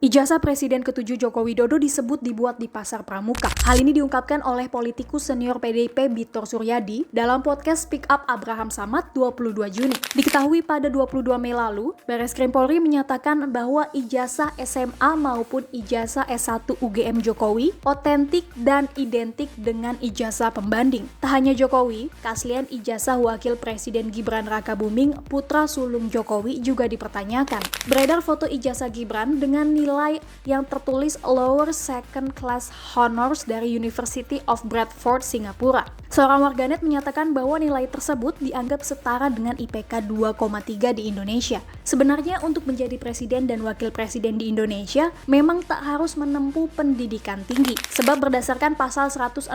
Ijazah Presiden ke-7 Joko Widodo disebut dibuat di Pasar Pramuka. Hal ini diungkapkan oleh politikus senior PDIP Bitor Suryadi dalam podcast Speak Up Abraham Samad 22 Juni. Diketahui pada 22 Mei lalu, Barreskrim Polri menyatakan bahwa ijazah SMA maupun ijazah S1 UGM Jokowi otentik dan identik dengan ijazah pembanding. Tak hanya Jokowi, keaslian ijazah Wakil Presiden Gibran Rakabuming, putra sulung Jokowi juga dipertanyakan. Beredar foto ijazah Gibran dengan nilai yang tertulis Lower Second Class Honors dari University of Bradford, Singapura. Seorang warganet menyatakan bahwa nilai tersebut dianggap setara dengan IPK 2,3 di Indonesia. Sebenarnya untuk menjadi presiden dan wakil presiden di Indonesia memang tak harus menempuh pendidikan tinggi. Sebab berdasarkan pasal 169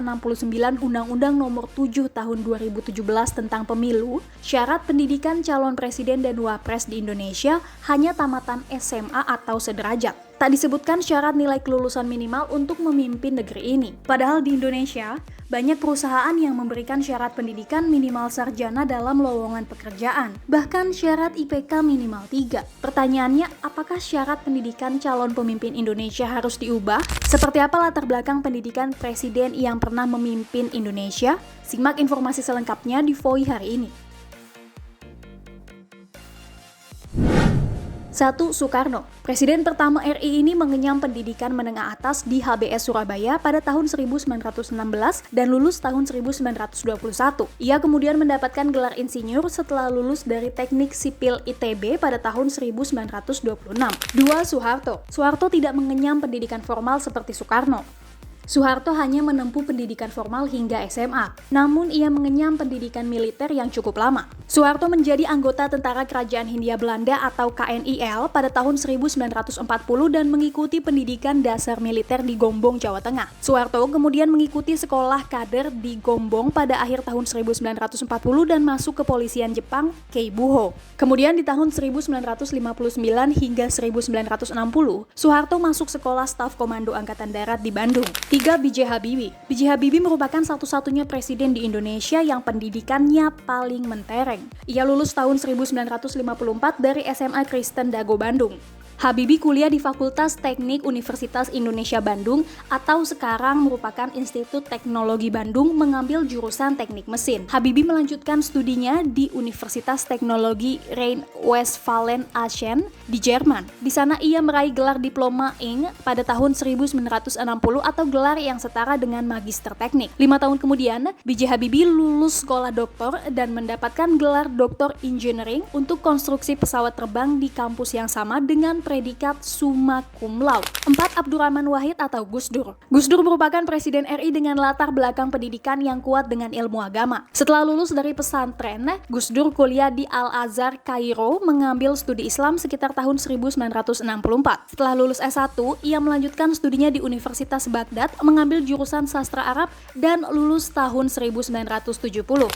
Undang-Undang Nomor 7 Tahun 2017 tentang Pemilu, syarat pendidikan calon presiden dan wapres di Indonesia hanya tamatan SMA atau sederajat. Tak disebutkan syarat nilai kelulusan minimal untuk memimpin negeri ini. Padahal di Indonesia, banyak perusahaan yang memberikan syarat pendidikan minimal sarjana dalam lowongan pekerjaan. Bahkan syarat IPK minimal 3. Pertanyaannya, apakah syarat pendidikan calon pemimpin Indonesia harus diubah? Seperti apa latar belakang pendidikan presiden yang pernah memimpin Indonesia? Simak informasi selengkapnya di VOI hari ini. 1. Soekarno. Presiden pertama RI ini mengenyam pendidikan menengah atas di HBS Surabaya pada tahun 1916 dan lulus tahun 1921. Ia kemudian mendapatkan gelar insinyur setelah lulus dari Teknik Sipil ITB pada tahun 1926. 2. Soeharto. Soeharto tidak mengenyam pendidikan formal seperti Soekarno. Soeharto hanya menempuh pendidikan formal hingga SMA, namun ia mengenyam pendidikan militer yang cukup lama. Soeharto menjadi anggota Tentara Kerajaan Hindia Belanda atau KNIL pada tahun 1940 dan mengikuti pendidikan dasar militer di Gombong, Jawa Tengah. Soeharto kemudian mengikuti sekolah kader di Gombong pada akhir tahun 1940 dan masuk kepolisian Jepang, Keibuho. Kemudian di tahun 1959 hingga 1960, Soeharto masuk sekolah staf komando Angkatan Darat di Bandung. 3. B.J. Habibie. B.J. Habibie merupakan satu-satunya presiden di Indonesia yang pendidikannya paling mentereng. Ia lulus tahun 1954 dari SMA Kristen Dago Bandung. Habibie kuliah di Fakultas Teknik Universitas Indonesia Bandung atau sekarang merupakan Institut Teknologi Bandung mengambil jurusan teknik mesin. Habibie melanjutkan studinya di Universitas Teknologi Rhein-Westfalen-Aachen di Jerman. Di sana ia meraih gelar Diploma Ing pada tahun 1960 atau gelar yang setara dengan Magister Teknik. 5 tahun kemudian, B.J. Habibie lulus sekolah doktor dan mendapatkan gelar Doktor Engineering untuk konstruksi pesawat terbang di kampus yang sama dengan predikat summa cum laude. 4. Abdurrahman Wahid atau Gus Dur. Gus Dur merupakan presiden RI dengan latar belakang pendidikan yang kuat dengan ilmu agama. Setelah lulus dari pesantren, Gus Dur kuliah di Al-Azhar, Kairo, mengambil studi Islam sekitar tahun 1964. Setelah lulus S1, ia melanjutkan studinya di Universitas Baghdad, mengambil jurusan sastra Arab dan lulus tahun 1970. 5.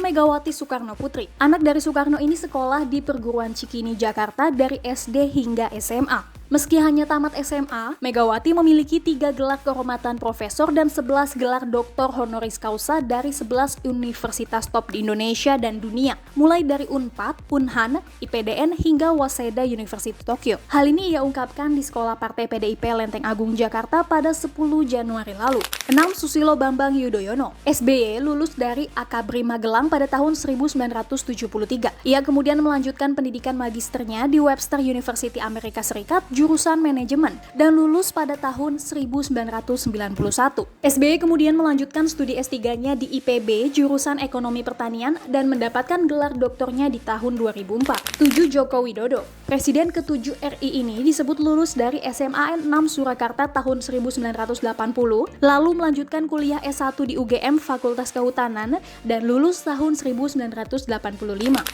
Megawati Soekarno Putri. Anak dari Soekarno ini sekolah di Perguruan Cikini, Jakarta dari SD hingga SMA. Meski hanya tamat SMA, Megawati memiliki 3 gelar kehormatan profesor dan 11 gelar doktor honoris causa dari 11 universitas top di Indonesia dan dunia, mulai dari Unpad, Unhan, IPDN hingga Waseda University Tokyo. Hal ini ia ungkapkan di Sekolah Partai PDIP Lenteng Agung, Jakarta pada 10 Januari lalu. 6. Susilo Bambang Yudhoyono. SBY lulus dari Akabri Magelang pada tahun 1973. Ia kemudian melanjutkan pendidikan magisternya di Webster University Amerika Serikat, jurusan manajemen, dan lulus pada tahun 1991. SBY kemudian melanjutkan studi S3-nya di IPB, jurusan ekonomi pertanian, dan mendapatkan gelar doktornya di tahun 2004. 7. Joko Widodo. Presiden ke-7 RI ini disebut lulus dari SMA 6 Surakarta tahun 1980, lalu melanjutkan kuliah S1 di UGM Fakultas Kehutanan, dan lulus tahun 1985.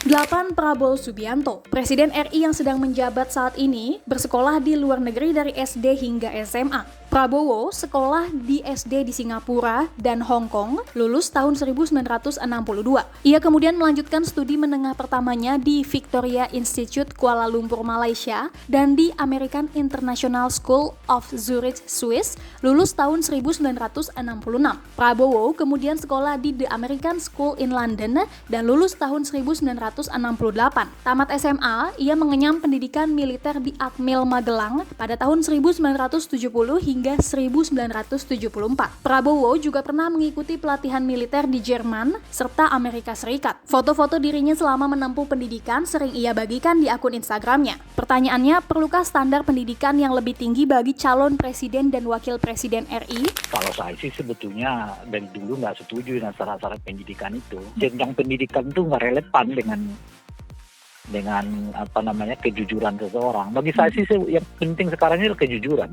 8. Prabowo Subianto. Presiden RI yang sedang menjabat saat ini bersekolah di luar negeri dari SD hingga SMA. Prabowo sekolah di SD di Singapura dan Hong Kong, lulus tahun 1962. Ia kemudian melanjutkan studi menengah pertamanya di Victoria Institute Kuala Lumpur, Malaysia, dan di American International School of Zurich, Swiss, lulus tahun 1966. Prabowo kemudian sekolah di The American School in London dan lulus tahun 1968. Tamat SMA, ia mengenyam pendidikan militer di Akmil Magelang pada tahun 1970 hingga 1974. Prabowo juga pernah mengikuti pelatihan militer di Jerman serta Amerika Serikat. Foto-foto dirinya selama menempuh pendidikan sering ia bagikan di akun Instagramnya. Pertanyaannya, perlukah standar pendidikan yang lebih tinggi bagi calon presiden dan wakil presiden RI? Kalau saya sih sebetulnya dari dulu nggak setuju dengan syarat-syarat pendidikan itu. Jenjang pendidikan itu nggak relevan dengan kejujuran seseorang. Bagi saya sih yang penting sekarang ini adalah kejujuran.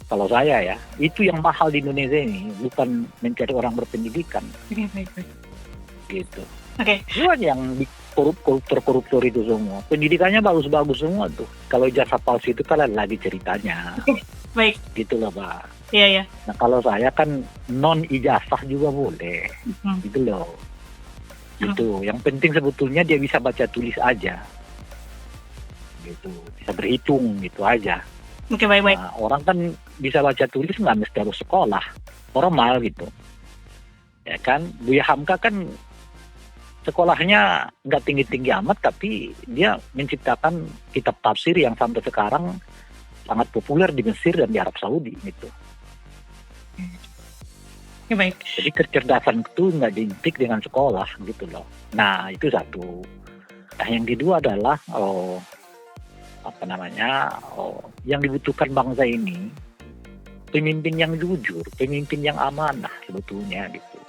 Kalau saya ya, itu yang mahal di Indonesia ini, bukan mencari orang berpendidikan. Baik. Gitu. Oke. Bukan yang koruptor itu semua. Pendidikannya bagus-bagus semua tuh. Kalau ijazah palsu itu kan lagi ceritanya. Baik. Gitu loh, Pak. Iya. Nah, kalau saya kan non ijazah juga boleh. Gitu loh. Gitu. Yang penting sebetulnya dia bisa baca tulis aja. Gitu. Bisa berhitung gitu aja. Oke, baik. Nah, orang kan bisa baca tulis nggak mesti harus sekolah. Formal gitu. Ya kan, Buya Hamka kan sekolahnya nggak tinggi-tinggi amat, tapi dia menciptakan kitab tafsir yang sampai sekarang sangat populer di Mesir dan di Arab Saudi gitu. Oke, baik. Jadi kecerdasan itu nggak diintik dengan sekolah gitu loh. Nah, itu satu. Nah, yang kedua adalah yang dibutuhkan bangsa ini pemimpin yang jujur, pemimpin yang amanah sebetulnya gitu.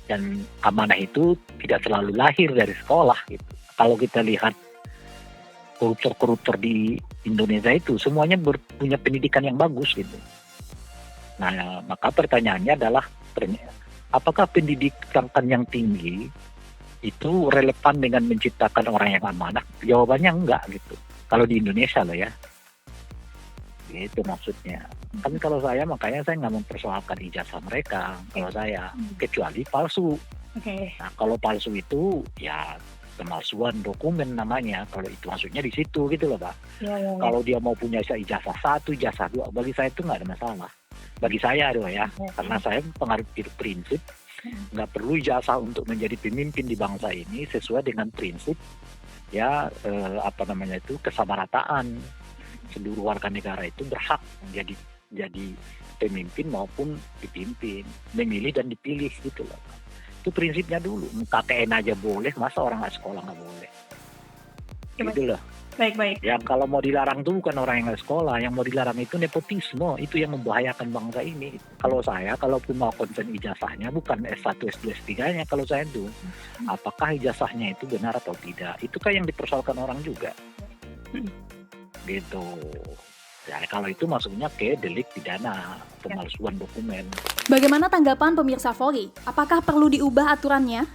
Dan amanah itu tidak selalu lahir dari sekolah gitu. Kalau kita lihat koruptor-koruptor di Indonesia itu semuanya punya pendidikan yang bagus gitu. Nah, maka pertanyaannya adalah apakah pendidikan yang tinggi itu relevan dengan menciptakan orang yang amanah? Jawabannya enggak gitu. Kalau di Indonesia loh ya. Itu maksudnya. Kan kalau saya makanya saya nggak mempersoalkan ijazah mereka. Kalau saya kecuali palsu. Oke. Nah, kalau palsu itu ya pemalsuan dokumen namanya. Kalau itu maksudnya di situ gitu loh, Pak. Iya. Kalau dia mau punya ijazah 1, ijazah 2, bagi saya itu nggak ada masalah. Bagi saya doh ya, karena saya pengaruh prinsip nggak perlu ijazah untuk menjadi pemimpin di bangsa ini sesuai dengan prinsip ya kesamarataan. Seluruh warga negara itu berhak jadi pemimpin maupun dipimpin, memilih dan dipilih gitu loh. Itu prinsipnya dulu. KKN aja boleh, masa orang nggak sekolah nggak boleh? Gitu loh. Baik. Yang kalau mau dilarang itu bukan orang yang nggak sekolah, yang mau dilarang itu nepotisme, itu yang membahayakan bangsa ini. Kalau saya, kalaupun mau konsen ijazahnya bukan S1, S2, S3-nya, kalau saya itu, apakah ijazahnya itu benar atau tidak? Itu kan yang dipersoalkan orang juga. Gitu. Ya, kalau itu masuknya ke delik pidana, pemalsuan dokumen. Bagaimana tanggapan pemirsa Volley? Apakah perlu diubah aturannya?